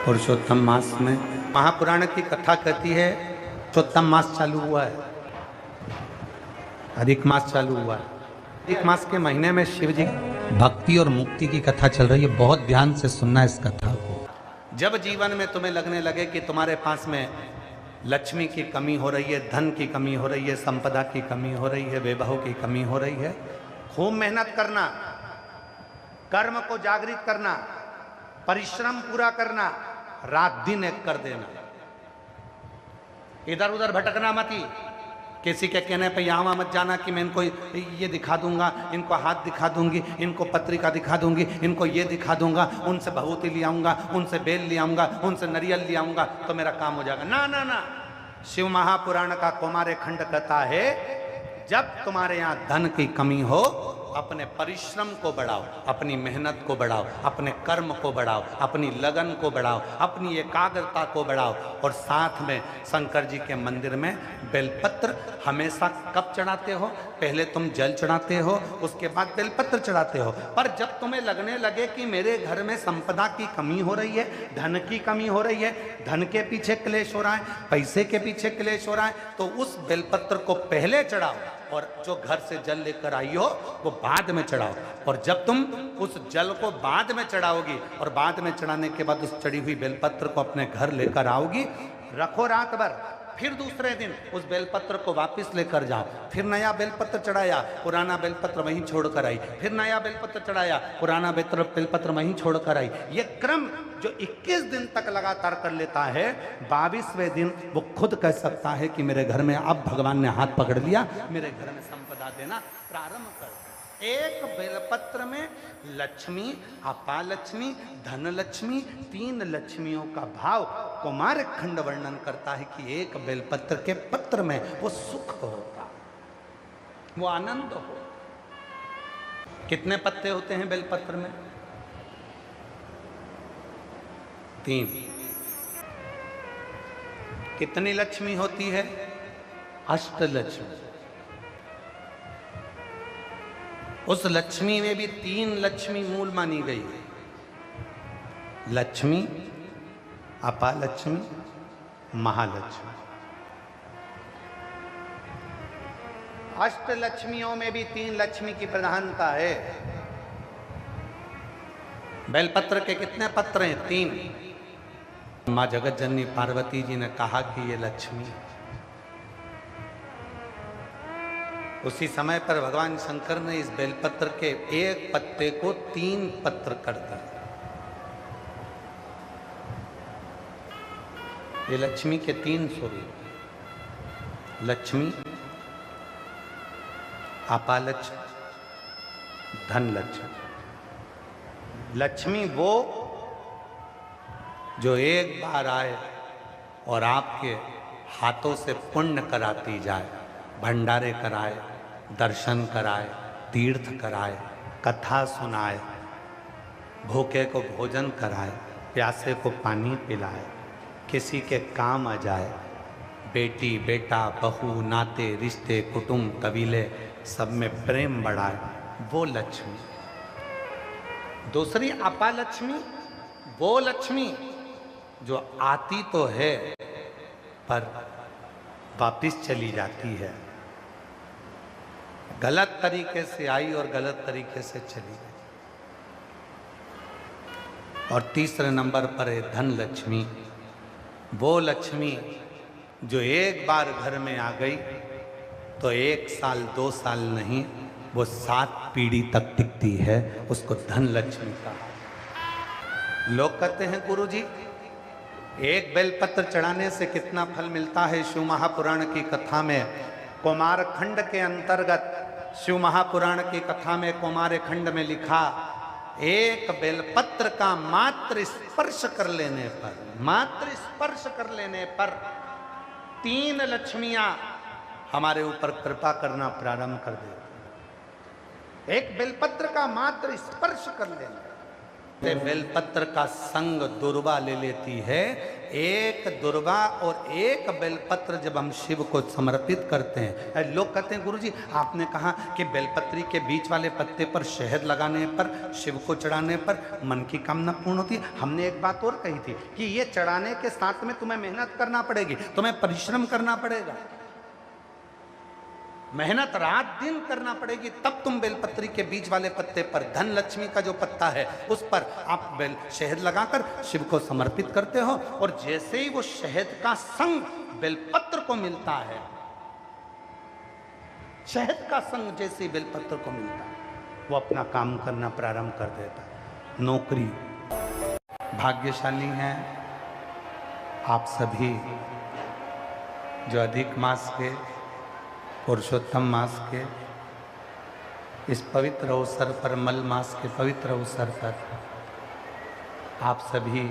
पुरुषोत्तम मास में महापुराण की कथा कहती है, पुरुषोत्तम मास चालू हुआ है, अधिक मास चालू हुआ है। अधिक मास के महीने में शिव जी भक्ति और मुक्ति की कथा चल रही है। बहुत ध्यान से सुनना इस कथा को। जब जीवन में तुम्हें लगने लगे कि तुम्हारे पास में लक्ष्मी की कमी हो रही है, धन की कमी हो रही है, संपदा की कमी हो रही है, वैभव की कमी हो रही है, खूब मेहनत करना, कर्म को जागृत करना, परिश्रम पूरा करना, रात दिन एक कर देना, इधर उधर भटकना मत ही। किसी के कहने पे यहाँ मत जाना कि मैं इनको ये दिखा दूंगा, इनको हाथ दिखा दूंगी, इनको पत्रिका दिखा दूंगी, इनको ये दिखा दूंगा, उनसे भभूति ले आऊंगा, उनसे बेल ले आऊंगा, उनसे नारियल ले आऊंगा तो मेरा काम हो जाएगा। ना ना ना, शिव महापुराण का कौमार्य खंड कहता है, जब तुम्हारे यहाँ धन की कमी हो, अपने परिश्रम को बढ़ाओ, अपनी मेहनत को बढ़ाओ, अपने कर्म को बढ़ाओ, अपनी लगन को बढ़ाओ, अपनी एकाग्रता को बढ़ाओ। और साथ में शंकर जी के मंदिर में बेलपत्र हमेशा कब चढ़ाते हो? पहले तुम जल चढ़ाते हो, उसके बाद बेलपत्र चढ़ाते हो। पर जब तुम्हें लगने लगे कि मेरे घर में संपदा की कमी हो रही है, धन की कमी हो रही है, धन के पीछे क्लेश हो रहा है, पैसे के पीछे क्लेश हो रहा है, तो उस बेलपत्र को पहले चढ़ाओ और जो घर से जल लेकर आई हो वो बाद में चढ़ाओ। और जब तुम उस जल को बाद में चढ़ाओगी और बाद में चढ़ाने के बाद उस चढ़ी हुई बेलपत्र को अपने घर लेकर आओगी, रखो रात भर, फिर दूसरे दिन उस बेलपत्र को वापस लेकर जाओ, फिर नया बेलपत्र चढ़ाया, पुराना बेलपत्र वहीं छोड़कर आई, फिर नया बेलपत्र चढ़ाया, पुराना बेलपत्र वहीं छोड़कर आई। ये क्रम जो 21 दिन तक लगातार कर लेता है, 22वें दिन वो खुद कह सकता है कि मेरे घर में अब भगवान ने हाथ पकड़ लिया, मेरे घर में संपदा देना प्रारंभ कर। एक बेलपत्र में लक्ष्मी, अपालक्ष्मी, धनलक्ष्मी, 3 लक्ष्मियों का भाव कौमार्य खंड वर्णन करता है कि एक बेलपत्र के पत्र में वो सुख होता, वो आनंद हो। कितने पत्ते होते हैं बेलपत्र में? 3। कितनी लक्ष्मी होती है? अष्टलक्ष्मी। उस लक्ष्मी में भी 3 लक्ष्मी मूल मानी गई है, लक्ष्मी, अपालक्ष्मी, महालक्ष्मी। अष्टलक्ष्मियों में भी 3 लक्ष्मी की प्रधानता है। बेलपत्र के कितने पत्र हैं? 3। माँ जगत जननी पार्वती जी ने कहा कि ये लक्ष्मी। उसी समय पर भगवान शंकर ने इस बेलपत्र के एक पत्ते को 3 पत्र कर दिया। ये लक्ष्मी के 3 स्वरूप, लक्ष्मी, अपालक्ष्मी, धनलक्ष्मी। लक्ष्मी वो जो एक बार आए और आपके हाथों से पुण्य कराती जाए, भंडारे कराए, दर्शन कराए, तीर्थ कराए, कथा सुनाए, भूखे को भोजन कराए, प्यासे को पानी पिलाए, किसी के काम आ जाए, बेटी, बेटा, बहू, नाते, रिश्ते, कुटुंब, कबीले सब में प्रेम बढ़ाए, वो लक्ष्मी। दूसरी अपालक्ष्मी, वो लक्ष्मी जो आती तो है पर वापिस चली जाती है, गलत तरीके से आई और गलत तरीके से चली गई। और तीसरे नंबर पर है धन लक्ष्मी, वो लक्ष्मी जो एक बार घर में आ गई तो 1 साल 2 साल नहीं, वो 7 पीढ़ी तक टिकती है, उसको धन लक्ष्मी कहा। लोग कहते हैं गुरु जी एक बेलपत्र चढ़ाने से कितना फल मिलता है? शिव महापुराण की कथा में कौमार खंड के अंतर्गत, शिव महापुराण की कथा में कौमार्य खंड में लिखा, एक बेलपत्र का मात्र स्पर्श कर लेने पर, मात्र स्पर्श कर लेने पर 3 लक्ष्मियां हमारे ऊपर कृपा करना प्रारंभ कर देती। एक बेलपत्र का मात्र स्पर्श कर लेना। से बेलपत्र का संग दुर्वा ले लेती है। एक दुर्वा और एक बेलपत्र जब हम शिव को समर्पित करते हैं, लोग कहते हैं गुरुजी आपने कहा कि बेलपत्री के बीच वाले पत्ते पर शहद लगाने पर, शिव को चढ़ाने पर मन की कामना पूर्ण होती है। हमने एक बात और कही थी कि ये चढ़ाने के साथ में तुम्हें मेहनत करना पड़ेगी, तुम्हें परिश्रम करना पड़ेगा, मेहनत रात दिन करना पड़ेगी, तब तुम बेलपत्री के बीच वाले पत्ते पर, धन लक्ष्मी का जो पत्ता है उस पर आप बेल शहद लगाकर शिव को समर्पित करते हो। और जैसे ही वो शहद का संग बेलपत्र को मिलता है, शहद का संग जैसे ही बेलपत्र को मिलता है, वो अपना काम करना प्रारंभ कर देता है। नौकरी, भाग्यशाली हैं आप सभी जो अधिक मास के, पुरुषोत्तम मास के इस पवित्र अवसर पर, मल मास के पवित्र अवसर पर आप सभी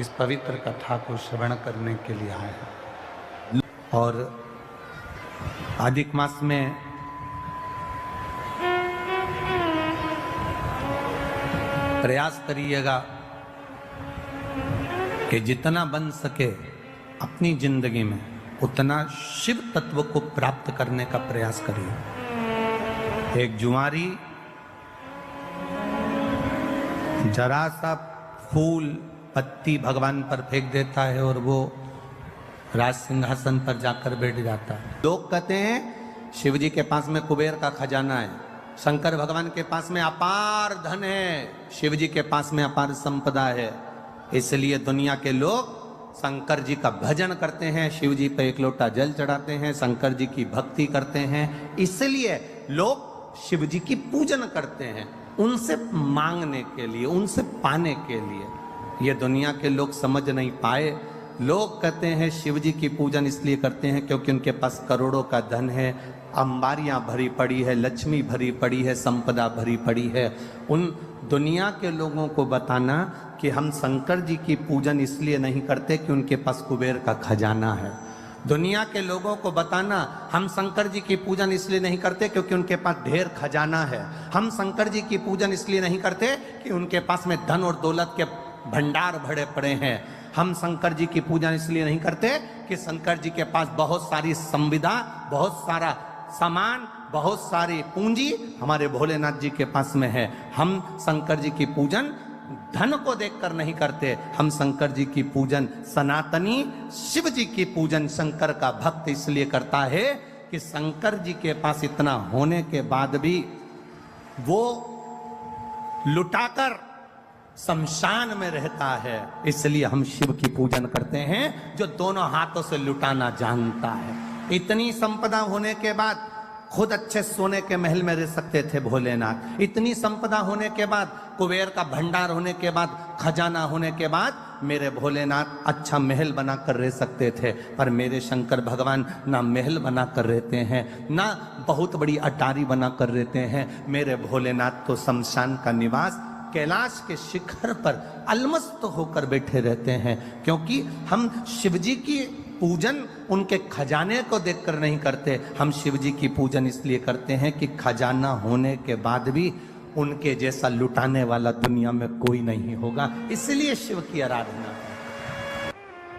इस पवित्र कथा को श्रवण करने के लिए आए हैं। और अधिक मास में प्रयास करिएगा कि जितना बन सके अपनी जिंदगी में उतना शिव तत्व को प्राप्त करने का प्रयास करिए। एक जुआरी जरा सा फूल पत्ती भगवान पर फेंक देता है और वो राज सिंहासन पर जाकर बैठ जाता है। लोग कहते हैं शिव जी के पास में कुबेर का खजाना है, शंकर भगवान के पास में अपार धन है, शिव जी के पास में अपार संपदा है, इसलिए दुनिया के लोग शंकर जी का भजन करते हैं, शिव जी पर एक लोटा जल चढ़ाते हैं, शंकर जी की भक्ति करते हैं, इसलिए लोग शिव जी की पूजन करते हैं, उनसे मांगने के लिए, उनसे पाने के लिए। ये दुनिया के लोग समझ नहीं पाए। लोग कहते हैं शिव जी की पूजन इसलिए करते हैं क्योंकि उनके पास करोड़ों का धन है, अंबारियां भरी पड़ी है, लक्ष्मी भरी पड़ी है, संपदा भरी पड़ी है। उन दुनिया के लोगों को बताना कि हम शंकर जी की पूजन इसलिए नहीं करते कि उनके पास कुबेर का खजाना है। दुनिया के लोगों को बताना हम शंकर जी की पूजन इसलिए नहीं करते क्योंकि उनके पास ढेर खजाना है। हम शंकर जी की पूजन इसलिए नहीं करते कि उनके पास में धन और दौलत के भंडार भरे पड़े हैं। हम शंकर जी की पूजन इसलिए नहीं करते कि शंकर जी के पास बहुत सारी संविदा, बहुत सारा सामान, बहुत सारी पूंजी हमारे भोलेनाथ जी के पास में है। हम शंकर जी की पूजन धन को देखकर नहीं करते, हम शंकर जी की पूजन, सनातनी शिव जी की पूजन शंकर का भक्त इसलिए करता है कि शंकर जी के पास इतना होने के बाद भी वो लुटाकर शमशान में रहता है, इसलिए हम शिव की पूजन करते हैं जो दोनों हाथों से लुटाना जानता है। इतनी संपदा होने के बाद खुद अच्छे सोने के महल में रह सकते थे भोलेनाथ, इतनी संपदा होने के बाद, कुबेर का भंडार होने के बाद, खजाना होने के बाद मेरे भोलेनाथ अच्छा महल बनाकर रह सकते थे, पर मेरे शंकर भगवान ना महल बनाकर रहते हैं, ना बहुत बड़ी अटारी बनाकर रहते हैं। मेरे भोलेनाथ तो शमशान का निवास कैलाश के शिखर पर अलमस्त होकर बैठे रहते हैं, क्योंकि हम शिवजी की पूजन उनके खजाने को देखकर नहीं करते, हम शिव जी की पूजन इसलिए करते हैं कि खजाना होने के बाद भी उनके जैसा लुटाने वाला दुनिया में कोई नहीं होगा, इसलिए शिव की आराधना।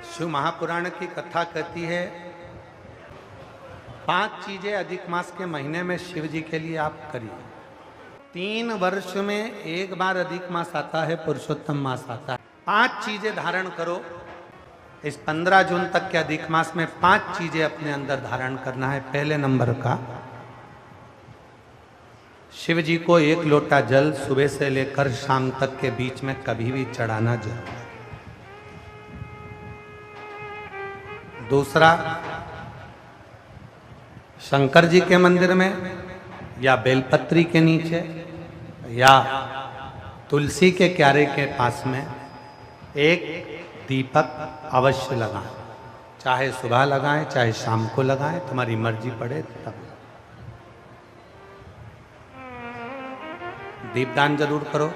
शिव महापुराण की कथा कहती है 5 चीजें अधिक मास के महीने में शिव जी के लिए आप करिए। 3 वर्ष में एक बार अधिक मास आता है, पुरुषोत्तम मास आता है। 5 चीजें धारण करो। इस 15 जून तक के अधिक मास में 5 चीजें अपने अंदर धारण करना है। पहले नंबर का, शिव जी को 1 लोटा जल सुबह से लेकर शाम तक के बीच में कभी भी चढ़ाना जरूर। दूसरा, शंकर जी के मंदिर में या बेलपत्री के नीचे या तुलसी के क्यारे के पास में एक दीपक अवश्य लगाएं, चाहे सुबह लगाएं चाहे शाम को लगाएं, तुम्हारी मर्जी पड़े तब। दीपदान जरूर करो,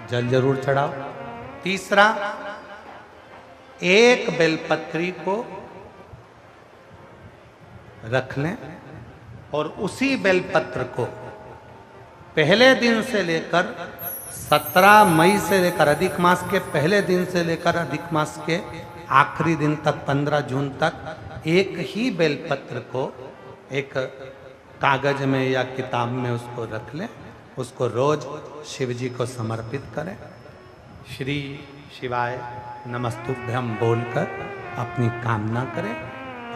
जल जरूर चढ़ाओ। तीसरा, एक बेलपत्री को रख लें और उसी बेलपत्र को पहले दिन से लेकर 17 मई से लेकर अधिक मास के पहले दिन से लेकर अधिक मास के आखिरी दिन तक 15 जून तक एक ही बेलपत्र को एक कागज में या किताब में उसको रख लें, उसको रोज शिव जी को समर्पित करें। श्री शिवाय नमस्तुभ्यम बोलकर अपनी कामना करें,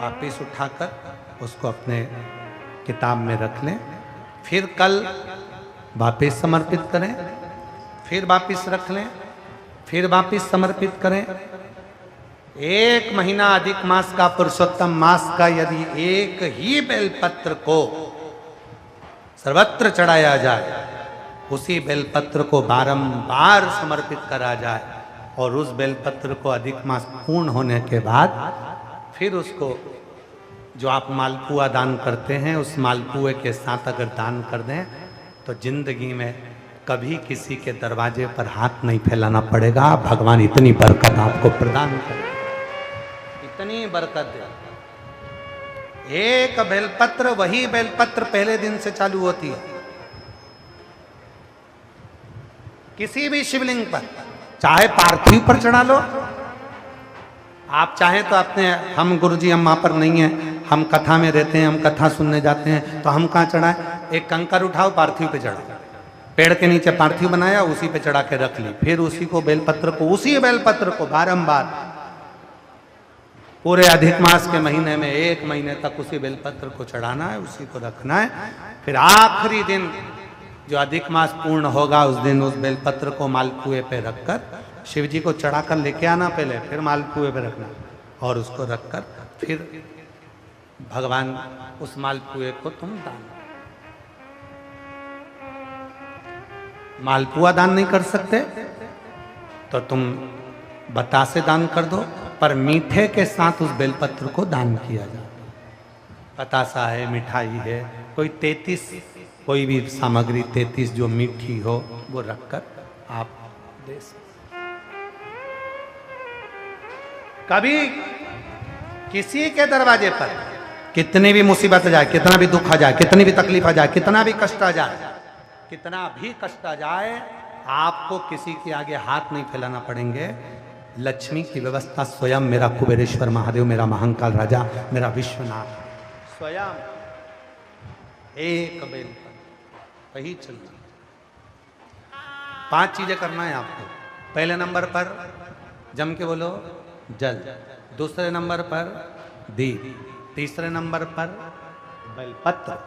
वापिस उठाकर उसको अपने किताब में रख लें। फिर कल वापिस समर्पित करें, फिर वापिस रख लें, फिर वापिस समर्पित करें। 1 महीना अधिक मास का, पुरुषोत्तम मास का यदि एक ही बेलपत्र को सर्वत्र चढ़ाया जाए, उसी बेलपत्र को बारंबार समर्पित करा जाए और उस बेलपत्र को अधिक मास पूर्ण होने के बाद फिर उसको जो आप मालपुआ दान करते हैं उस मालपुए के साथ अगर दान कर दें तो जिंदगी में कभी किसी के दरवाजे पर हाथ नहीं फैलाना पड़ेगा। भगवान इतनी बरकत आपको प्रदान करे, इतनी बरकत दे। एक बेलपत्र, वही बेलपत्र पहले दिन से चालू होती है। किसी भी शिवलिंग पर, चाहे पार्थिव पर चढ़ा लो, आप चाहें तो अपने, हम गुरुजी हम वहां पर नहीं है, हम कथा में रहते हैं, हम कथा सुनने जाते हैं, तो हम कहाँ चढ़ाएं? एक कंकर उठाओ, पार्थिव पे चढ़ाओ, पेड़ के नीचे पार्थिव बनाया, उसी पे चढ़ा के रख ली। फिर उसी को बेलपत्र को, उसी बेलपत्र को बारंबार पूरे अधिक मास के महीने में 1 महीने तक उसी बेलपत्र को चढ़ाना है, उसी को रखना है। फिर आखिरी दिन जो अधिक मास पूर्ण होगा उस दिन उस बेलपत्र को मालपुए पे रखकर शिव जी को चढ़ाकर लेके आना पहले, फिर मालपुए पे रखना और उसको रखकर फिर भगवान उस मालपुए को तुम दान। मालपुआ दान नहीं कर सकते तो तुम बतासे दान कर दो, पर मीठे के साथ उस बेलपत्र को दान किया जाए। बतासा है, मिठाई है, कोई 33 कोई भी सामग्री 33 जो मीठी हो वो रखकर आप दे सकते। कभी किसी के दरवाजे पर कितनी भी मुसीबत आ जाए, कितना भी दुख आ जाए, कितनी भी तकलीफ आ जाए, कितना भी कष्ट आ जाए, कितना भी कष्ट आ जाए, आपको किसी के आगे हाथ नहीं फैलाना पड़ेंगे। लक्ष्मी की व्यवस्था स्वयं मेरा कुबेरेश्वर महादेव, मेरा महाकाल राजा, मेरा विश्वनाथ स्वयं एक बेल पर वही चलती। 5 चीजें करना है आपको। पहले नंबर पर जम के बोलो जल, दूसरे नंबर पर दीप, तीसरे नंबर पर बेलपत्र,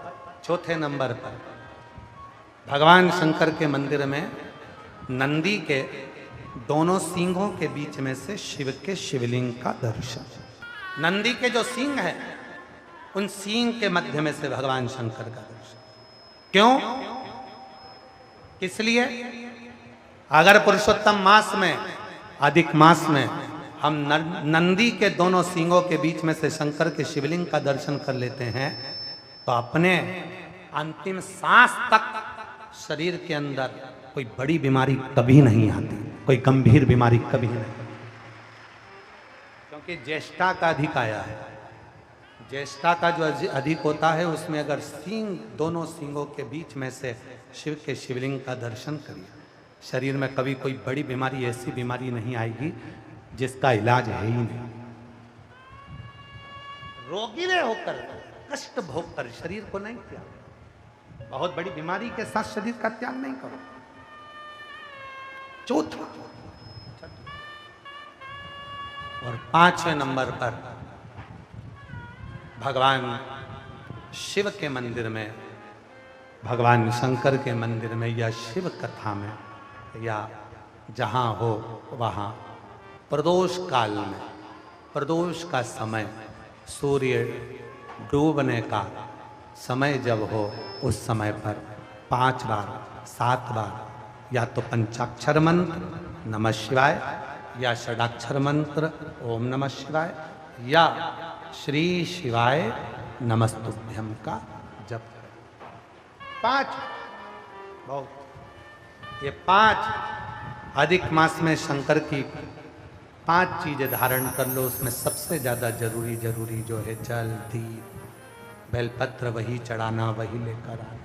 चौथे नंबर पर भगवान शंकर के मंदिर में नंदी के दोनों सींगों के बीच में से शिव के शिवलिंग का दर्शन। नंदी के जो सींग है उन सींग के मध्य में से भगवान शंकर का दर्शन। क्यों? इसलिए अगर पुरुषोत्तम मास में, अधिक मास में हम नंदी के दोनों सींगों के बीच में से शंकर के शिवलिंग का दर्शन कर लेते हैं तो अपने अंतिम सांस तक शरीर के अंदर कोई बड़ी बीमारी कभी नहीं आती, कोई गंभीर बीमारी कभी नहीं, क्योंकि ज्येष्ठा का अधिक आया है। ज्येष्ठा का जो अधिक होता है उसमें अगर सींग, दोनों सींगों के बीच में से शिव के शिवलिंग का दर्शन करिए, शरीर में कभी कोई बड़ी बीमारी, ऐसी बीमारी नहीं आएगी जिसका इलाज है ही नहीं। रोगी रहे होकर, कष्ट भोग कर शरीर को नहीं त्याग, बहुत बड़ी बीमारी के साथ शरीर का त्याग नहीं करो। चौथा और 5वें नंबर पर भगवान शिव के मंदिर में, भगवान शंकर के मंदिर में या शिव कथा में या जहाँ हो वहाँ प्रदोष काल में, प्रदोष का समय, सूर्य डूबने का समय जब हो उस समय पर 5 बार 7 बार या तो पंचाक्षर मंत्र नमः शिवाय या षडाक्षर मंत्र ओम नमः शिवाय या श्री शिवाय नमस्तुभ्यम का जप करें। 5 बहुत, ये 5 अधिक मास में शंकर की 5 चीजें धारण कर लो। उसमें सबसे ज्यादा जरूरी जो है जल, दीप, बेलपत्र, वही चढ़ाना, वही लेकर आना।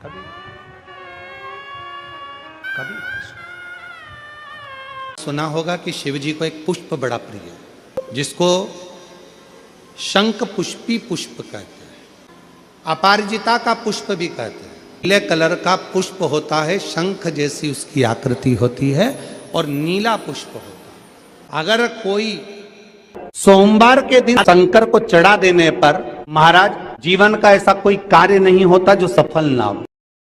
कभी कभी सुना होगा कि शिव जी को एक पुष्प बड़ा प्रिय है, जिसको शंख पुष्पी पुष्प कहते हैं, अपराजिता का पुष्प भी कहते हैं। नीले कलर का पुष्प होता है, शंख जैसी उसकी आकृति होती है और नीला पुष्प होता है। अगर कोई सोमवार के दिन शंकर को चढ़ा देने पर महाराज जीवन का ऐसा कोई कार्य नहीं होता जो सफल ना हो।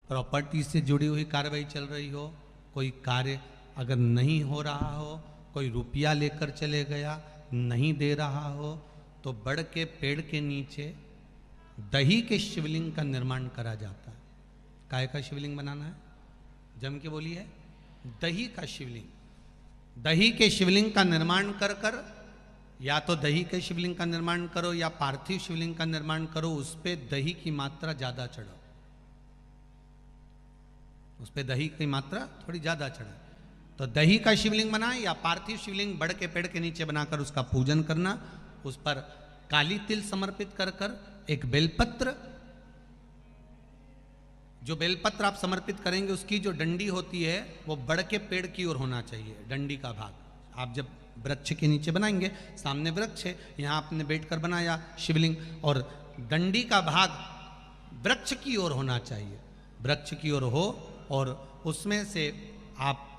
प्रॉपर्टी से जुड़ी हुई कार्रवाई चल रही हो, कोई कार्य अगर नहीं हो रहा हो, कोई रुपया लेकर चले गया नहीं दे रहा हो, तो बड़ के पेड़ के नीचे दही के शिवलिंग का निर्माण करा जाता है। काय का शिवलिंग बनाना है? जम के बोलिए, दही का शिवलिंग। दही के शिवलिंग का निर्माण कर कर, या तो दही के शिवलिंग का निर्माण करो या पार्थिव शिवलिंग का निर्माण करो, उस पे दही की मात्रा ज्यादा चढ़ो, उस पे दही की मात्रा थोड़ी ज्यादा चढ़े। तो दही का शिवलिंग बनाए या पार्थिव शिवलिंग बड़ के पेड़ के नीचे बनाकर उसका पूजन करना, उस पर काली तिल समर्पित कर कर एक बेलपत्र, जो बेलपत्र आप समर्पित करेंगे उसकी जो डंडी होती है वो बड़ के पेड़ की ओर होना चाहिए। डंडी का भाग आप जब वृक्ष के नीचे बनाएंगे, सामने वृक्ष है, यहाँ आपने बैठकर बनाया शिवलिंग, और डंडी का भाग वृक्ष की ओर होना चाहिए, वृक्ष की ओर हो, और उसमें से आप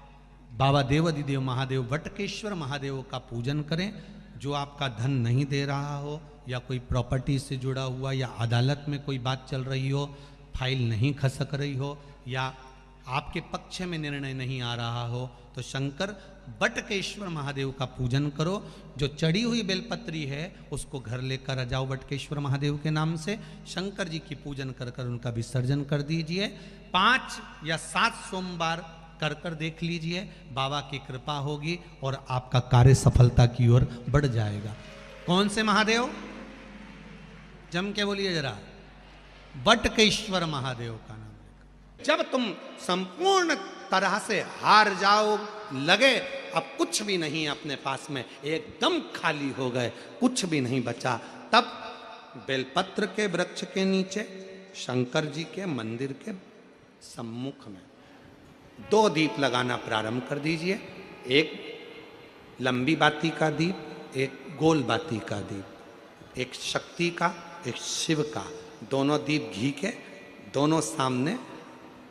बाबा देवाधिदेव महादेव वटकेश्वर महादेव का पूजन करें। जो आपका धन नहीं दे रहा हो, या कोई प्रॉपर्टी से जुड़ा हुआ, या अदालत में कोई बात चल रही हो, फाइल नहीं खसक रही हो, या आपके पक्ष में निर्णय नहीं आ रहा हो, तो शंकर वटकेश्वर महादेव का पूजन करो। जो चढ़ी हुई बेलपत्री है उसको घर लेकर आ जाओ वटकेश्वर महादेव के नाम से, शंकर जी की पूजन कर कर उनका विसर्जन कर दीजिए। 5 या 7 सोमवार कर कर देख लीजिए, बाबा की कृपा होगी और आपका कार्य सफलता की ओर बढ़ जाएगा। कौन से महादेव? जम के बोलिए जरा, वटकेश्वर महादेव का नाम लेकर। जब तुम संपूर्ण तरह से हार जाओ, लगे अब कुछ भी नहीं अपने पास में, एकदम खाली हो गए, कुछ भी नहीं बचा, तब बेलपत्र के वृक्ष के नीचे शंकर जी के मंदिर के सम्मुख में 2 दीप लगाना प्रारंभ कर दीजिए। एक लंबी बाती का दीप, एक गोल बाती का दीप, एक शक्ति का, एक शिव का, दोनों दीप घी के दोनों सामने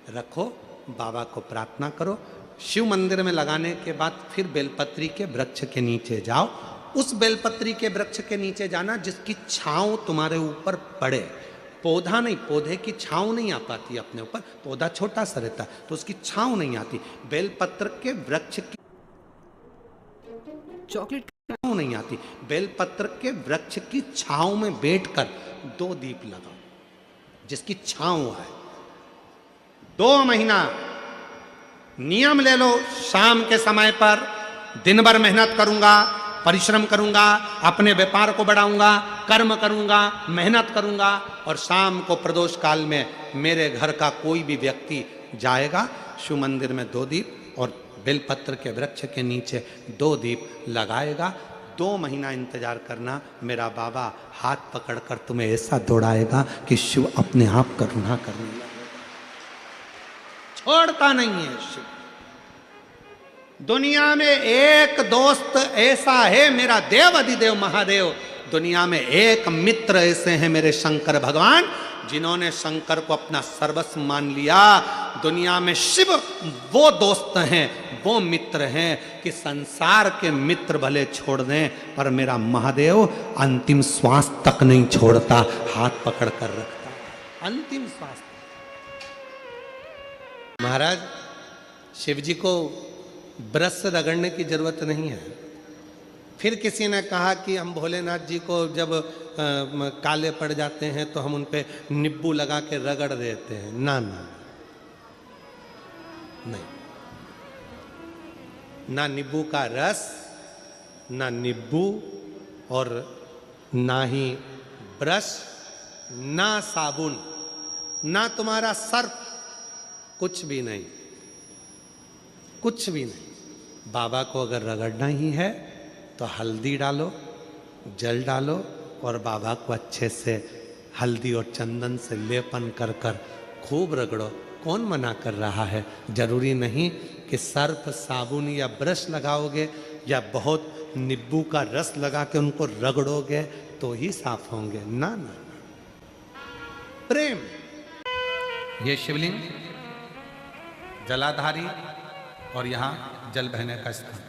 रखो, बाबा को प्रार्थना करो। शिव मंदिर में लगाने के बाद फिर बेलपत्री के वृक्ष के नीचे जाओ। उस बेलपत्री के वृक्ष के नीचे जाना जिसकी छांव तुम्हारे ऊपर पड़े। पौधा नहीं, पौधे की छांव नहीं आ पाती अपने ऊपर, पौधा छोटा सा रहता है तो उसकी छांव नहीं आती। बेलपत्र के वृक्ष की चॉकलेट छांव नहीं आती, बेलपत्र के वृक्ष की छांव में बैठकर 2 दीप लगाओ जिसकी छांव है। 2 महीना नियम ले लो, शाम के समय पर दिन भर मेहनत करूंगा, परिश्रम करूंगा, अपने व्यापार को बढ़ाऊंगा, कर्म करूंगा, मेहनत करूंगा, और शाम को प्रदोष काल में मेरे घर का कोई भी व्यक्ति जाएगा, शिव मंदिर में 2 दीप और बेलपत्र के वृक्ष के नीचे 2 दीप लगाएगा। 2 महीना इंतजार करना, मेरा बाबा हाथ पकड़कर तुम्हें ऐसा दौड़ाएगा कि शिव अपने आप करुणा करने लगेगा। छोड़ता नहीं है शिव। दुनिया में एक दोस्त ऐसा है मेरा देवाधिदेव महादेव, दुनिया में एक मित्र ऐसे हैं मेरे शंकर भगवान जिन्होंने शंकर को अपना सर्वस्व मान लिया। दुनिया में शिव वो दोस्त हैं, वो मित्र हैं कि संसार के मित्र भले छोड़ दें पर मेरा महादेव अंतिम श्वास तक नहीं छोड़ता, हाथ पकड़ कर रखता, अंतिम श्वास। महाराज शिव जी को ब्रश रगड़ने की जरूरत नहीं है। फिर किसी ने कहा कि हम भोलेनाथ जी को जब काले पड़ जाते हैं तो हम उन पे नींबू लगा के रगड़ देते हैं। ना ना नहीं, ना नींबू का रस, ना नींबू, और ना ही ब्रश, ना साबुन, ना तुम्हारा सर्फ, कुछ भी नहीं, कुछ भी नहीं। बाबा को अगर रगड़ना ही है तो हल्दी डालो, जल डालो और बाबा को अच्छे से हल्दी और चंदन से लेपन कर कर खूब रगड़ो, कौन मना कर रहा है? जरूरी नहीं कि सर्फ साबुन या ब्रश लगाओगे या बहुत नींबू का रस लगा के उनको रगड़ोगे तो ही साफ होंगे। ना ना, प्रेम। ये शिवलिंग जलाधारी और यहां जल बहने का स्थान।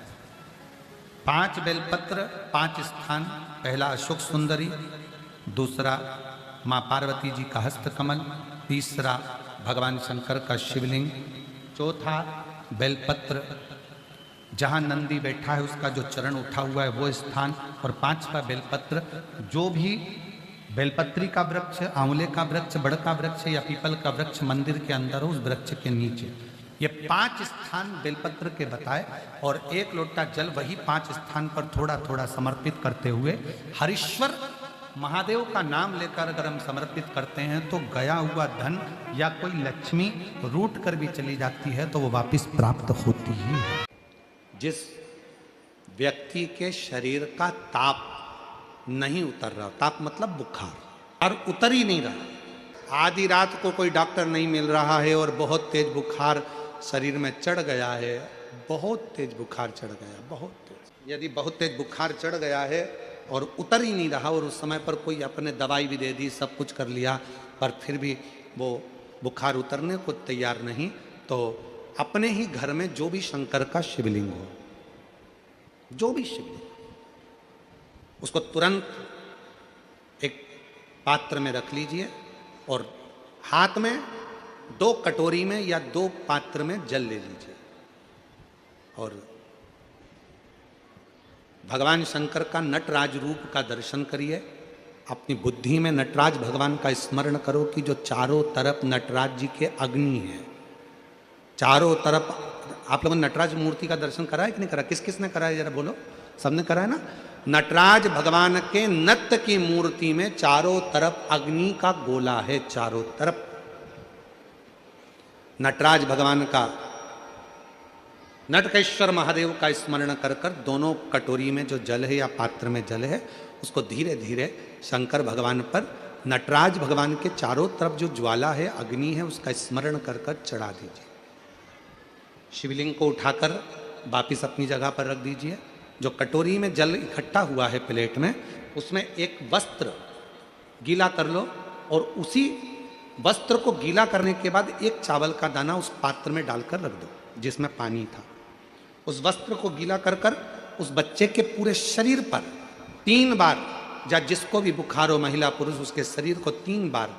5 बेलपत्र, 5 स्थान। पहला अशोक सुंदरी, दूसरा मां पार्वती जी का हस्तकमल, तीसरा भगवान शंकर का शिवलिंग, चौथा बेलपत्र जहां नंदी बैठा है उसका जो चरण उठा हुआ है वो स्थान, और 5वां बेलपत्र जो भी बेलपत्री का वृक्ष, आंवले का वृक्ष, बड़ का वृक्ष या पीपल का वृक्ष मंदिर के अंदर हो, उस वृक्ष के नीचे। ये 5 स्थान बेलपत्र के बताए और 1 लोटा जल वही 5 स्थान पर थोड़ा थोड़ा समर्पित करते हुए हरीश्वर महादेव का नाम लेकर अगर हम समर्पित करते हैं तो गया हुआ धन या कोई लक्ष्मी रूठ कर भी चली जाती है तो वो वापस प्राप्त होती ही है। जिस व्यक्ति के शरीर का ताप नहीं उतर रहा, ताप मतलब बुखार, और उतर ही नहीं रहा, आधी रात को कोई डॉक्टर नहीं मिल रहा है और बहुत तेज बुखार शरीर में चढ़ गया है, बहुत तेज बुखार चढ़ गया, बहुत तेज। यदि बहुत तेज बुखार चढ़ गया है और उतर ही नहीं रहा और उस समय पर कोई अपने दवाई भी दे दी, सब कुछ कर लिया, पर फिर भी वो बुखार उतरने को तैयार नहीं, तो अपने ही घर में जो भी शंकर का शिवलिंग हो, जो भी शिवलिंग, उसको तुरंत एक पात्र में रख लीजिए और हाथ में 2 कटोरी में या 2 पात्र में जल ले लीजिए और भगवान शंकर का नटराज रूप का दर्शन करिए। अपनी बुद्धि में नटराज भगवान का स्मरण करो कि जो चारों तरफ नटराज जी के अग्नि है, चारों तरफ। आप लोगों ने नटराज मूर्ति का दर्शन करा है कि नहीं करा? किस किस ने करा है जरा बोलो? सबने करा है ना? नटराज भगवान के नत्य की मूर्ति में चारों तरफ अग्नि का गोला है, चारों तरफ। नटराज भगवान का, नटकेश्वर महादेव का स्मरण कर कर दोनों कटोरी में जो जल है या पात्र में जल है उसको धीरे धीरे शंकर भगवान पर, नटराज भगवान के चारों तरफ जो ज्वाला है, अग्नि है, उसका स्मरण कर कर चढ़ा दीजिए। शिवलिंग को उठाकर वापिस अपनी जगह पर रख दीजिए। जो कटोरी में जल इकट्ठा हुआ है प्लेट में, उसमें एक वस्त्र गीला कर लो और उसी वस्त्र को गीला करने के बाद एक चावल का दाना उस पात्र में डालकर रख दो जिसमें पानी था। उस वस्त्र को गीला कर कर उस बच्चे के पूरे शरीर पर 3 बार, या जिसको भी बुखार हो, महिला पुरुष, उसके शरीर को 3 बार,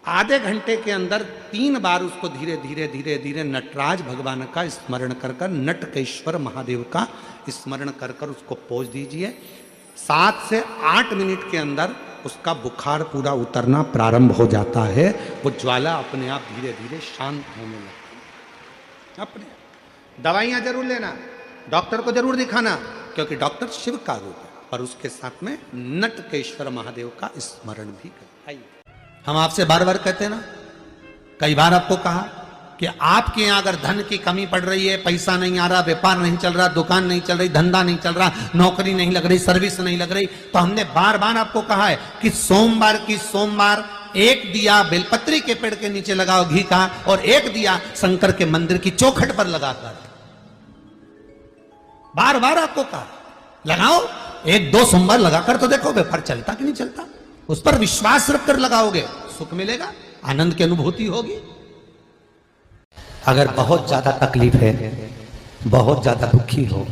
आधे घंटे के अंदर 3 बार उसको धीरे धीरे धीरे धीरे नटराज भगवान का स्मरण कर कर, नटकेश्वर महादेव का स्मरण कर कर उसको पोंछ दीजिए। 7 से 8 मिनट के अंदर उसका बुखार पूरा उतरना प्रारंभ हो जाता है। वो ज्वाला अपने आप धीरे धीरे शांत होने लगती है। अपने दवाइयां जरूर लेना, डॉक्टर को जरूर दिखाना, क्योंकि डॉक्टर शिव का रूप है, पर उसके साथ में नटकेश्वर महादेव का स्मरण भी करें। हम आपसे बार बार कहते हैं ना, कई बार आपको कहा कि आपके यहाँ अगर धन की कमी पड़ रही है, पैसा नहीं आ रहा, व्यापार नहीं चल रहा, दुकान नहीं चल रही, धंधा नहीं चल रहा, नौकरी नहीं लग रही, सर्विस नहीं लग रही, तो हमने बार बार आपको कहा है कि सोमवार की सोमवार 1 दिया बेलपत्री के पेड़ के नीचे लगाओ घी का, और 1 दिया शंकर के मंदिर की चौखट पर लगाकर। बार बार आपको कहा लगाओ, 1-2 सोमवार लगाकर तो देखो व्यापार चलता कि नहीं चलता। उस पर विश्वास रखकर लगाओगे, सुख मिलेगा, आनंद की अनुभूति होगी। अगर बहुत ज्यादा तकलीफ है, बहुत ज्यादा दुखी हो,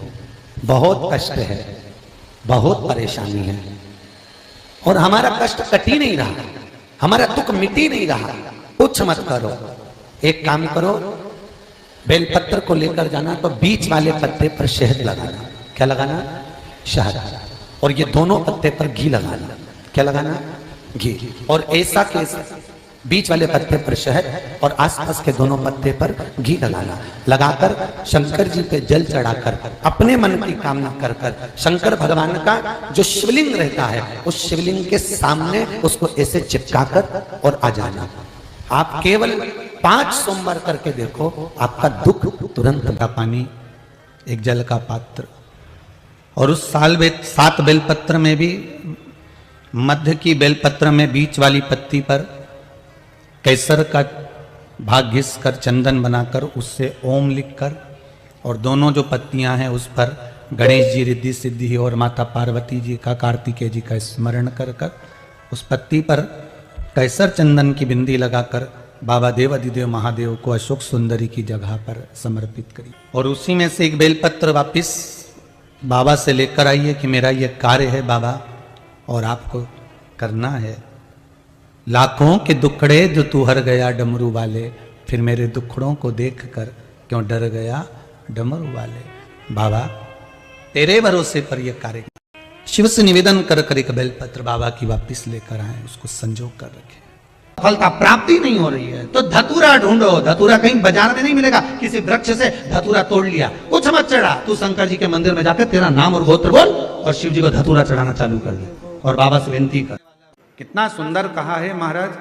बहुत कष्ट है, बहुत परेशानी है, और हमारा कष्ट कट ही नहीं रहा, हमारा दुख मिट ही नहीं रहा, कुछ मत करो। एक काम करो, बेलपत्र को लेकर जाना तो बीच वाले पत्ते पर शहद लगाना। क्या लगाना? शहद। और ये दोनों पत्ते पर घी लगाना। क्या लगाना? घी। और ऐसा के बीच वाले पत्ते पर शहद और आसपास के दोनों पत्ते पर घी लगाना। लगाकर शंकर जी पे जल चढ़ाकर अपने मन की कामना कर कर शंकर भगवान का जो शिवलिंग रहता है उस शिवलिंग के सामने उसको ऐसे चिपका कर और आ जाना। आप केवल 5 सोमवार करके देखो, आपका दुख तुरंत का पानी, एक जल का पात्र, और उस 7 बेलपत्र में भी मध्य की बेलपत्र में बीच वाली पत्ती पर केसर का भाग घिस कर चंदन बनाकर उससे ओम लिखकर और दोनों जो पत्तियां हैं उस पर गणेश जी, रिद्धि सिद्धि और माता पार्वती जी का, कार्तिकेय जी का स्मरण कर कर उस पत्ती पर कैसर चंदन की बिंदी लगाकर बाबा देवाधिदेव महादेव को अशोक सुंदरी की जगह पर समर्पित करी। और उसी में से एक बेलपत्र वापिस बाबा से लेकर आइए कि मेरा यह कार्य है बाबा और आपको करना है। लाखों के दुखड़े जो तू हर गया डमरू वाले, फिर मेरे दुखड़ों को देख कर क्यों डर गया डमरू वाले। बाबा तेरे भरोसे पर यह कार्य शिव से निवेदन कर कर एक बेलपत्र बाबा की वापिस लेकर आए, उसको संजो कर रखे। फलता प्राप्ति नहीं हो रही है तो धतूरा ढूंढो। धतूरा कहीं बाजार में नहीं मिलेगा, किसी वृक्ष से धतूरा तोड़ लिया, कुछ मत चढ़ा, तू शंकर जी के मंदिर में जाकर तेरा नाम और गोत्र बोल और शिव जी को धतूरा चढ़ाना चालू कर दे और बाबा से विनती कर। कितना सुंदर कहा है महाराज।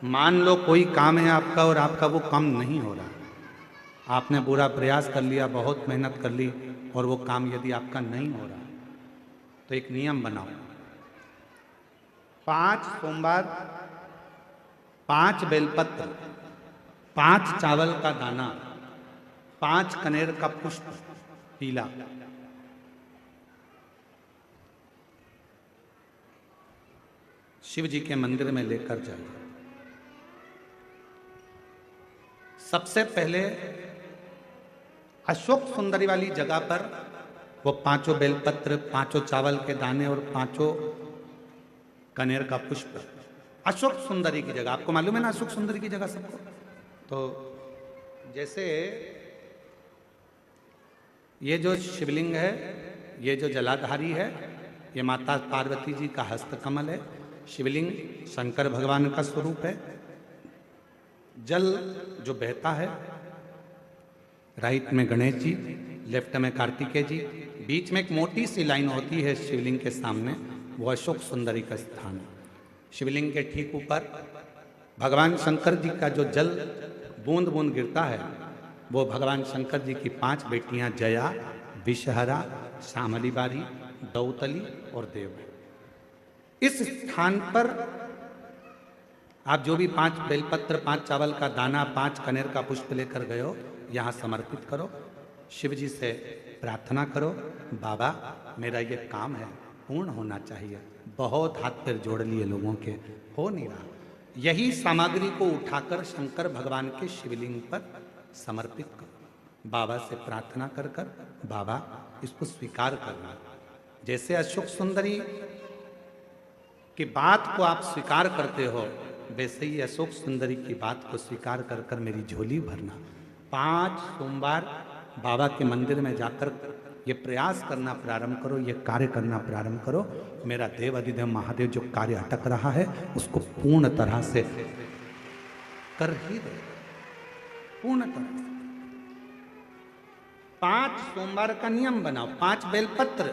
मान लो कोई काम है आपका और आपका वो काम नहीं हो रहा, आपने पूरा प्रयास कर लिया, बहुत मेहनत कर ली और वो काम यदि आपका नहीं हो रहा तो एक नियम बनाओ। 5 सोमवार, 5 बेलपत्र, 5 चावल का दाना, 5 कनेर का पुष्प पीला, शिव जी के मंदिर में लेकर जाइए। सबसे पहले अशोक सुंदरी वाली जगह पर वो 5 बेलपत्र, 5 चावल के दाने और 5 कनेर का पुष्प अशोक सुंदरी की जगह, आपको मालूम है ना अशोक सुंदरी की जगह सबको। तो जैसे ये जो शिवलिंग है, ये जो जलाधारी है, ये माता पार्वती जी का हस्तकमल है। शिवलिंग शंकर भगवान का स्वरूप है। जल जो बहता है, राइट में गणेश जी, लेफ्ट में कार्तिकेय जी, बीच में एक मोटी सी लाइन होती है शिवलिंग के सामने, वो अशोक सुंदरी का स्थान है। शिवलिंग के ठीक ऊपर भगवान शंकर जी का जो जल बूंद बूंद गिरता है, वो भगवान शंकर जी की 5 बेटियां जया, विषहरा, श्यामली बारी, दौतली और देव। इस स्थान पर आप जो भी 5 बेलपत्र, 5 चावल का दाना, 5 कनेर का पुष्प लेकर गए हो, यहाँ समर्पित करो। शिव जी से प्रार्थना करो, बाबा मेरा ये काम है पूर्ण होना चाहिए। बहुत हाथ पैर जोड़ लिए लोगों के, हो नहीं रहा। यही सामग्री को उठाकर शंकर भगवान के शिवलिंग पर समर्पित करो। बाबा से प्रार्थना कर कर बाबा इसको स्वीकार करना। जैसे अशोक सुंदरी की बात को आप स्वीकार करते हो, वैसे ही अशोक सुंदरी की बात को स्वीकार कर कर मेरी झोली भरना। 5 सोमवार बाबा के मंदिर में जाकर ये प्रयास करना प्रारंभ करो, ये कार्य करना प्रारंभ करो। मेरा देव अधिदेव महादेव जो कार्य अटक रहा है उसको पूर्ण तरह से कर ही दे, पूर्ण तरह से। 5 सोमवार का नियम बनाओ, 5 बेलपत्र,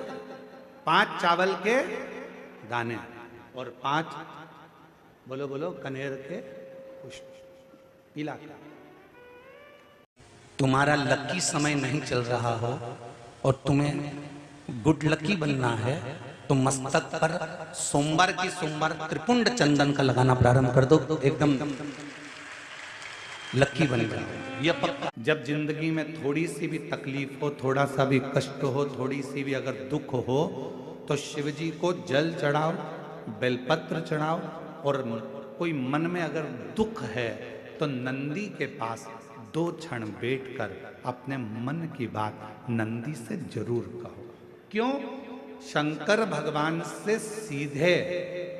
5 चावल के दाने और 5 बोलो बोलो कनेर के पुष्प पीला। तुम्हारा लकी समय नहीं चल रहा हो और तुम्हें गुड लकी बनना है तो मस्तक पर सोमवार की सोमवार त्रिपुंड चंदन का लगाना प्रारंभ कर दो, एकदम लकी बन जाओ, यह पक्का। जब जिंदगी में थोड़ी सी भी तकलीफ हो, थोड़ा सा भी कष्ट हो, थोड़ी सी भी अगर दुख हो, तो शिव जी को जल चढ़ाओ, बेलपत्र चढ़ाओ। और कोई मन में अगर दुख है तो नंदी के पास 2 क्षण बैठकर अपने मन की बात नंदी से जरूर कहो। क्यों? शंकर भगवान से सीधे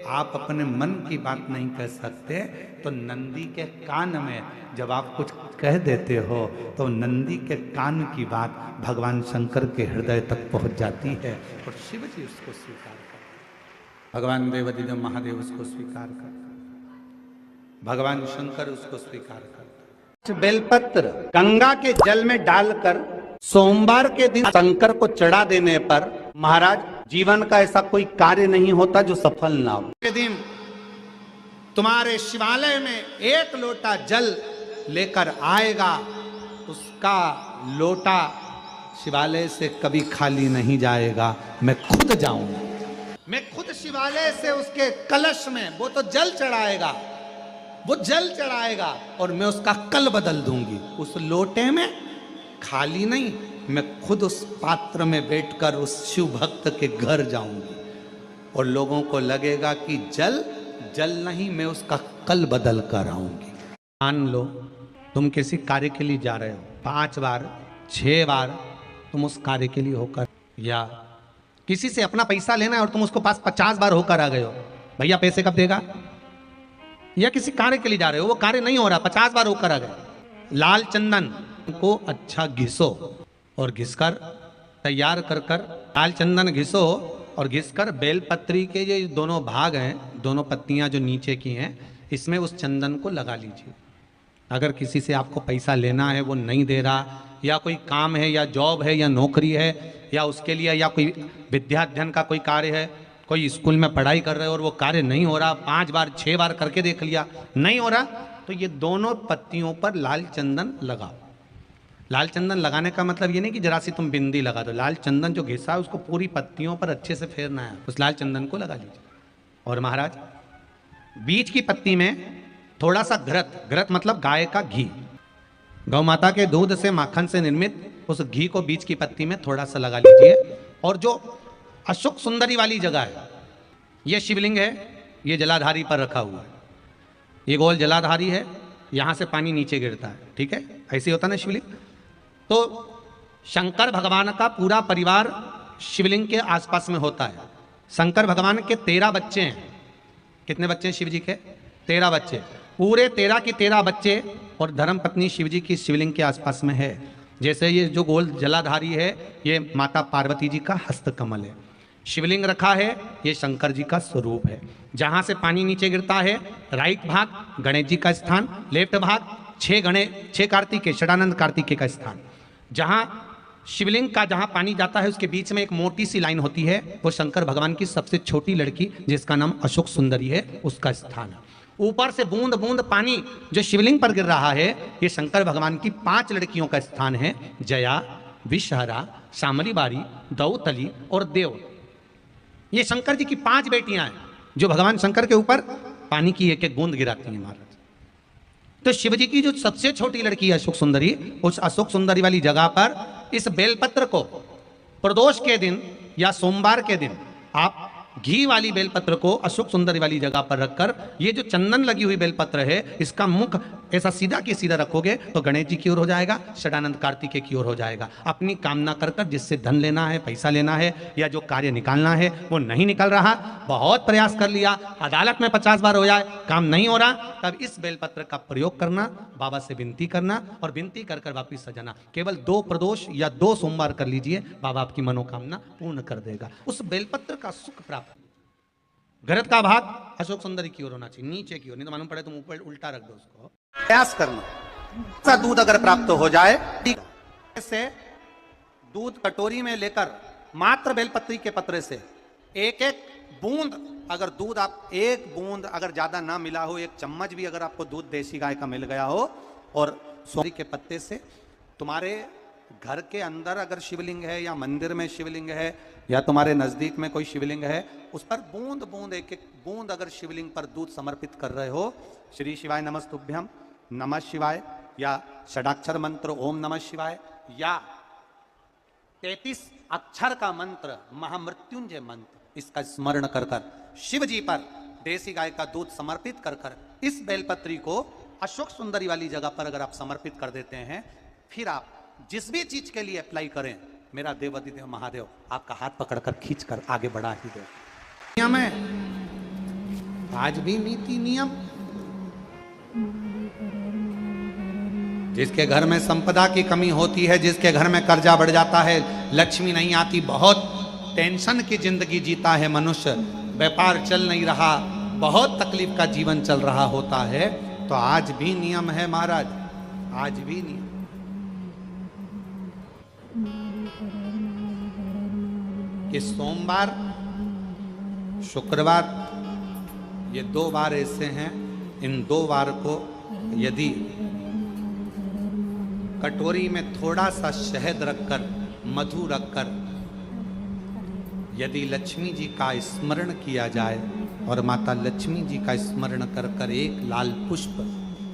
आप अपने मन की बात नहीं कह सकते, तो नंदी के कान में जब आप कुछ कह देते हो तो नंदी के कान की बात भगवान शंकर के हृदय तक पहुंच जाती है और शिव जी उसको स्वीकार करते, भगवान देवाधिदेव महादेव उसको स्वीकार करते, भगवान शंकर उसको स्वीकार करते। बेलपत्र गंगा के जल में डालकर सोमवार के दिन शंकर को चढ़ा देने पर महाराज जीवन का ऐसा कोई कार्य नहीं होता जो सफल ना हो। के दिन तुम्हारे शिवालय में 1 लोटा जल लेकर आएगा, उसका लोटा शिवालय से कभी खाली नहीं जाएगा। मैं खुद जाऊंगा, मैं खुद शिवालय से उसके कलश में वो तो जल चढ़ाएगा वो जल चढ़ाएगा और मैं उसका कल बदल दूंगी। उस लोटे में खाली नहीं, मैं खुद उस पात्र में बैठकर उस शिव भक्त के घर जाऊंगी और लोगों को लगेगा कि जल जल नहीं, मैं उसका कल बदल कर आऊंगी। मान लो तुम किसी कार्य के लिए जा रहे हो, 5 बार 6 बार तुम उस कार्य के लिए होकर, या किसी से अपना पैसा लेना है और तुम उसको पास 50 बार होकर आ गए हो, भैया पैसे कब देगा? या किसी कार्य के लिए जा रहे हो, वो कार्य नहीं हो रहा, 50 बार होकर आ गए। लाल चंदन को अच्छा घिसो और घिसकर तैयार कर कर, लाल चंदन घिसो और घिसकर बेलपत्री के ये दोनों भाग हैं, दोनों पत्तियां जो नीचे की हैं, इसमें उस चंदन को लगा लीजिए। अगर किसी से आपको पैसा लेना है, वो नहीं दे रहा, या कोई काम है या जॉब है या नौकरी है या उसके लिए, या कोई विद्याध्ययन का कोई कार्य है, कोई स्कूल में पढ़ाई कर रहे हो और वो कार्य नहीं हो रहा, 5 बार 6 बार करके देख लिया नहीं हो रहा, तो ये दोनों पत्तियों पर लाल चंदन लगाओ। लाल चंदन लगाने का मतलब ये नहीं कि जरा सी तुम बिंदी लगा दो, लाल चंदन जो घिसा है उसको पूरी पत्तियों पर अच्छे से फेरना है, उस लाल चंदन को लगा लीजिए। और महाराज बीच की पत्ती में थोड़ा सा घृत, घृत मतलब गाय का घी, गौ माता के दूध से माखन से निर्मित उस घी को बीच की पत्ती में थोड़ा सा लगा लीजिए। और जो अशोक सुंदरी वाली जगह है, ये शिवलिंग है, ये जलाधारी पर रखा हुआ है, ये गोल जलाधारी है, यहाँ से पानी नीचे गिरता है, ठीक है, ऐसे होता ना शिवलिंग। तो शंकर भगवान का पूरा परिवार शिवलिंग के आसपास में होता है। शंकर भगवान के 13 बच्चे हैं। कितने बच्चे हैं शिव जी के? 13 बच्चे, पूरे 13 की 13 बच्चे और धर्मपत्नी शिव जी की शिवलिंग के आसपास में है। जैसे ये जो गोल जलाधारी है, ये माता पार्वती जी का हस्त कमल है। शिवलिंग रखा है, ये शंकर जी का स्वरूप है। जहाँ से पानी नीचे गिरता है, राइट भाग गणेश जी का स्थान, लेफ्ट भाग 6 कार्तिकेय, षडानंद कार्तिकेय का स्थान। जहाँ शिवलिंग का जहाँ पानी जाता है उसके बीच में एक मोटी सी लाइन होती है, वो शंकर भगवान की सबसे छोटी लड़की जिसका नाम अशोक सुंदरी है, उसका स्थान है। ऊपर से बूंद बूंद पानी जो शिवलिंग पर गिर रहा है, ये शंकर भगवान की 5 लड़कियों का स्थान है, जया, विषहरा, शामली बारी, दौतली और देव। ये शंकर जी की 5 बेटियां हैं जो भगवान शंकर के ऊपर पानी की एक एक बूंद गिराती हैं महाराज। तो शिव जी की जो सबसे छोटी लड़की है अशोक सुंदरी, उस अशोक सुंदरी वाली जगह पर इस बेलपत्र को प्रदोष के दिन या सोमवार के दिन आप घी वाली बेलपत्र को अशोक सुंदरी वाली जगह पर रखकर, ये जो चंदन लगी हुई बेलपत्र है, इसका मुख ऐसा सीधा की सीधा रखोगे तो गणेश जी की ओर हो जाएगा, षडानंद कार्तिकेय की ओर हो जाएगा। अपनी कामना कर कर, जिससे धन लेना है, पैसा लेना है या जो कार्य निकालना है वो नहीं निकल रहा, बहुत प्रयास कर लिया, अदालत में 50 बार हो जाए, काम नहीं हो रहा, तब इस बेलपत्र का प्रयोग करना, बाबा से विनती करना और विनती कर कर वापिस सजाना। केवल 2 प्रदोष या 2 सोमवार कर लीजिए, बाबा आपकी मनोकामना पूर्ण कर देगा। उस बेलपत्र का सुख प्राप्त। घृत का भाग अशोक सुंदरी की ओर होना चाहिए, नीचे की ओर, नहीं तो मालूम पड़े तुम ऊपर उल्टा रख दो उसको। प्रयास करना, ऐसा दूध अगर प्राप्त हो जाए, से दूध कटोरी में लेकर मात्र बेलपत्री के पत्रे से एक एक बूंद, अगर दूध आप 1 बूंद अगर ज्यादा ना मिला हो, 1 चम्मच भी अगर आपको दूध देसी गाय का मिल गया हो, और सोरी के पत्ते से तुम्हारे घर के अंदर अगर शिवलिंग है या मंदिर में शिवलिंग है या तुम्हारे नजदीक में कोई शिवलिंग है, उस पर बूंद बूंद एक एक बूंद अगर शिवलिंग पर दूध समर्पित कर रहे हो, श्री शिवाय नमस्तुभ्यम, नमः शिवाय, या षडाक्षर मंत्र ओम नमः शिवाय, या 33 अक्षर का मंत्र महामृत्युंजय मंत्र, इसका स्मरण कर कर शिव जी पर देसी गाय का दूध समर्पित कर कर इस बेलपत्री को अशोक सुंदरी वाली जगह पर अगर आप समर्पित कर देते हैं, फिर आप जिस भी चीज के लिए अप्लाई करें, मेरा देवाधिदेव महादेव आपका हाथ पकड़कर खींच कर आगे बढ़ा ही दे। नियम है, आज भी नीति नियम। जिसके घर में संपदा की कमी होती है, जिसके घर में कर्जा बढ़ जाता है, लक्ष्मी नहीं आती, बहुत टेंशन की जिंदगी जीता है मनुष्य, व्यापार चल नहीं रहा, बहुत तकलीफ का जीवन चल रहा होता है, तो आज भी नियम है महाराज, आज भी नियम। कि सोमवार, शुक्रवार, ये 2 बार ऐसे हैं, इन 2 बार को यदि कटोरी में थोड़ा सा शहद रखकर, मधु रखकर, यदि लक्ष्मी जी का स्मरण किया जाए और माता लक्ष्मी जी का स्मरण कर कर एक लाल पुष्प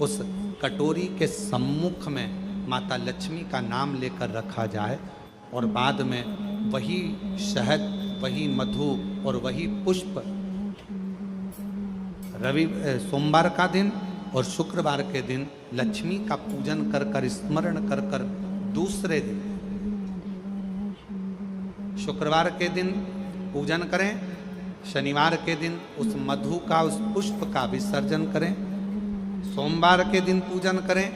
उस कटोरी के सम्मुख में माता लक्ष्मी का नाम लेकर रखा जाए और बाद में वही शहद, वही मधु और वही पुष्प सोमवार का दिन और शुक्रवार के दिन लक्ष्मी का पूजन कर कर, स्मरण कर कर, दूसरे दिन शुक्रवार के दिन पूजन करें, शनिवार के दिन उस मधु का, उस पुष्प का विसर्जन करें, सोमवार के दिन पूजन करें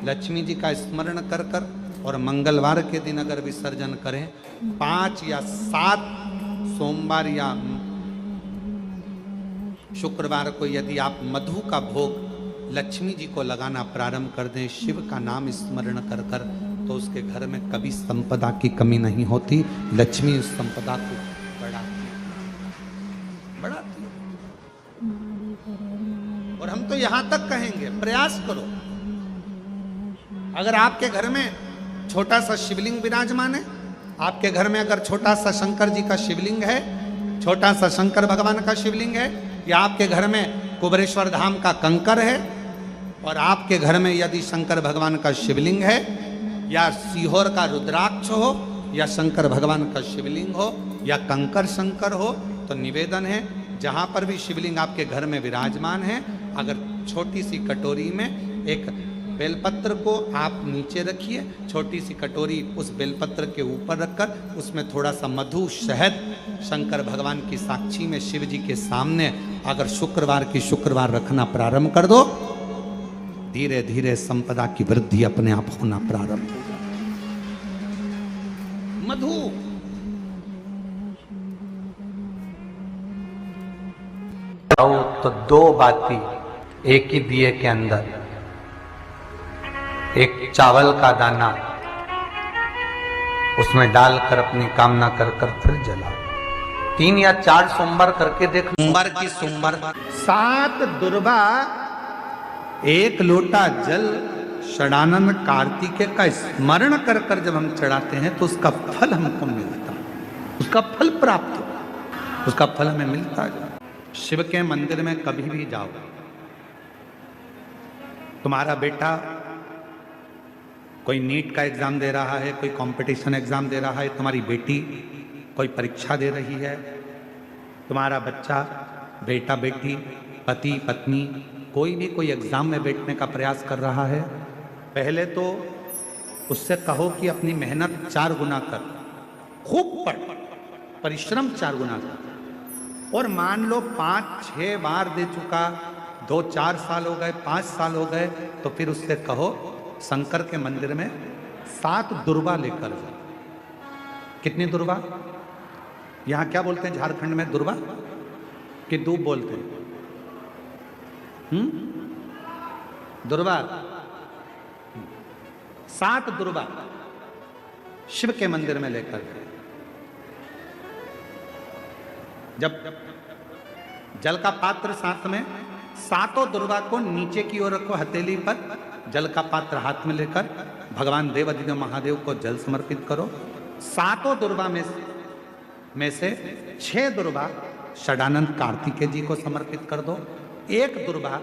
लक्ष्मी जी का स्मरण कर कर, और मंगलवार के दिन अगर विसर्जन करें, 5 या 7 सोमवार या शुक्रवार को यदि आप मधु का भोग लक्ष्मी जी को लगाना प्रारंभ कर दें, शिव का नाम स्मरण कर कर, तो उसके घर में कभी संपदा की कमी नहीं होती। लक्ष्मी उस संपदा को बढ़ाती है। और हम तो यहां तक कहेंगे, प्रयास करो, अगर आपके घर में छोटा सा शिवलिंग विराजमान है, आपके घर में अगर छोटा सा शंकर जी का शिवलिंग है, छोटा सा शंकर भगवान का शिवलिंग है, या आपके घर में कुबेरेश्वर धाम का कंकर है, और आपके घर में यदि शंकर भगवान का शिवलिंग है, या सीहोर का रुद्राक्ष हो, या शंकर भगवान का शिवलिंग हो, या कंकर शंकर हो, तो निवेदन है जहां पर भी शिवलिंग आपके घर में विराजमान है, अगर छोटी सी कटोरी में एक बेलपत्र को आप नीचे रखिए, छोटी सी कटोरी उस बेलपत्र के ऊपर रखकर उसमें थोड़ा सा मधु, शहद, शंकर भगवान की साक्षी में शिव जी के सामने अगर शुक्रवार की शुक्रवार रखना प्रारंभ कर दो, धीरे धीरे संपदा की वृद्धि अपने आप होना प्रारंभ होगा। मधु तो 2 बाती एक ही दिए के अंदर, एक चावल का दाना उसमें डालकर अपनी कामना कर कर फिर जलाओ। 3 या 4 सोमवार करके देख, सोमवार की सोमवार 7 दुर्वा 1 लोटा जल षडानंद कार्तिकेय का स्मरण कर कर जब हम चढ़ाते हैं तो उसका फल हमको मिलता, उसका फल प्राप्त हो, उसका फल हमें मिलता है। शिव के मंदिर में कभी भी जाओ, तुम्हारा बेटा कोई नीट का एग्जाम दे रहा है, कोई कंपटीशन एग्जाम दे रहा है, तुम्हारी बेटी कोई परीक्षा दे रही है, तुम्हारा बच्चा, बेटा बेटी, पति पत्नी कोई भी कोई एग्जाम में बैठने का प्रयास कर रहा है, पहले तो उससे कहो कि अपनी मेहनत 4 गुना कर, खूब पढ़, परिश्रम 4 गुना कर, और मान लो 5-6 बार दे चुका, 2-4 साल हो गए, 5 साल हो गए, तो फिर उससे कहो शंकर के मंदिर में 7 दुर्वा लेकर जाओ। कितनी दुर्वा? यहां क्या बोलते हैं झारखंड में? दुर्वा कि दूब बोलते हैं? दुर्वा, 7 दुर्वा शिव के मंदिर में लेकर गए। जब जल का पात्र साथ में, 7 दुर्वा को नीचे की ओर रखो, हथेली पर जल का पात्र हाथ में लेकर भगवान देवाधिदेव महादेव को जल समर्पित करो। 7 दुर्वा में से 6 दुर्वा षडानंद कार्तिकेय जी को समर्पित कर दो, 1 दुर्वा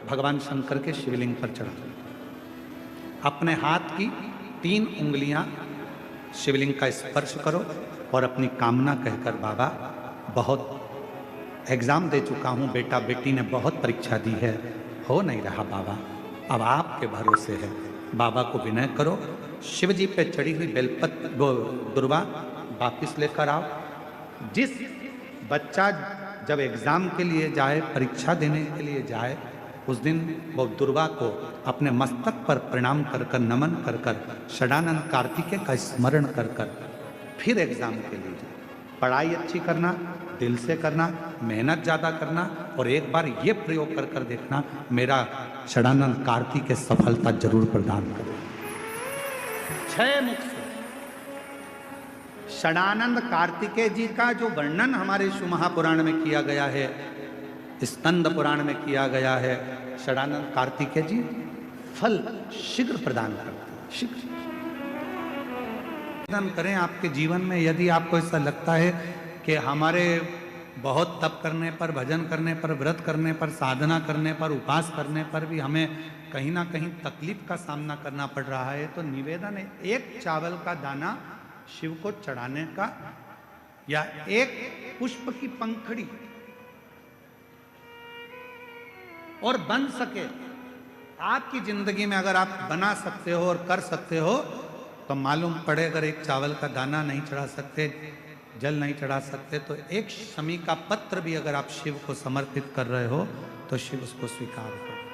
भगवान शंकर के शिवलिंग पर चढ़ा दो। अपने हाथ की 3 उंगलियां शिवलिंग का स्पर्श करो और अपनी कामना कहकर, बाबा बहुत एग्जाम दे चुका हूं, बेटा बेटी ने बहुत परीक्षा दी है, हो नहीं रहा बाबा, अब आपके भरोसे है, बाबा को विनय करो, शिव जी पे चढ़ी हुई बेलपत्र दुर्वा वापिस लेकर आओ। जिस बच्चा जब एग्जाम के लिए जाए, परीक्षा देने के लिए जाए, उस दिन वो दुर्वा को अपने मस्तक पर प्रणाम कर कर, नमन कर कर, षडानंद कार्तिकेय का स्मरण कर कर फिर एग्जाम के लिए जाए। पढ़ाई अच्छी करना, दिल से करना, मेहनत ज़्यादा करना, और एक बार ये प्रयोग कर कर देखना, मेरा षडानंद कार्तिकेय सफलता जरूर प्रदान करे। 6 मुख से षडानंद कार्तिकेय जी का जो वर्णन हमारे शिव महापुराण में किया गया है, स्कंद पुराण में किया गया है, षडानंद कार्तिकेय जी फल शीघ्र प्रदान करते हैं, शीघ्र करें आपके जीवन में। यदि आपको ऐसा लगता है कि हमारे बहुत तप करने पर, भजन करने पर, व्रत करने पर, साधना करने पर, उपास करने पर भी हमें कहीं ना कहीं तकलीफ का सामना करना पड़ रहा है, तो निवेदन है एक चावल का दाना शिव को चढ़ाने का, या एक पुष्प की पंखड़ी, और बन सके आपकी जिंदगी में अगर आप बना सकते हो और कर सकते हो तो मालूम पड़े, अगर एक चावल का दाना नहीं चढ़ा सकते, जल नहीं चढ़ा सकते, तो एक शमी का पत्र भी अगर आप शिव को समर्पित कर रहे हो तो शिव उसको स्वीकार करो।